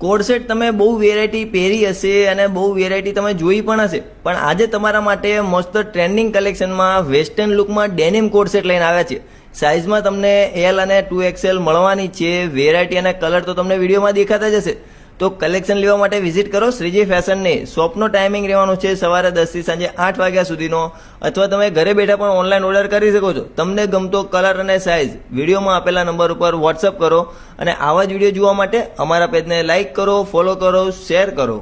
Code set તમે બહુ variety પહેરી હશે અને બહુ વેરાયટી તમે જોઈ પણ હશે, પણ આજે તમારા માટે મસ્ત ટ્રેન્ડિંગ કલેક્શનમાં વેસ્ટર્ન લુકમાં ડેનિમ કોડ સેટ લઈને આવ્યા છે. સાઇઝમાં તમને L અને 2XL મળવાની છે. વેરાયટી અને કલર તો તમને વિડીયોમાં દેખાતા જ હશે. તો કલેક્શન લેવા માટે વિઝિટ કરો શ્રીજી ફેશનની. શોપનો ટાઈમિંગ રહેવાનો છે સવારે 10 થી સાંજે 8 વાગ્યા સુધીનો, અથવા તમે ઘરે બેઠા પણ ઓનલાઈન ઓર્ડર કરી શકો છો. તમને ગમતો કલર અને સાઇઝ વિડીયોમાં આપેલા નંબર ઉપર વોટ્સઅપ કરો અને આવા જ વિડીયો જોવા માટે અમારા પેજને લાઇક કરો, ફોલો કરો, શેર કરો.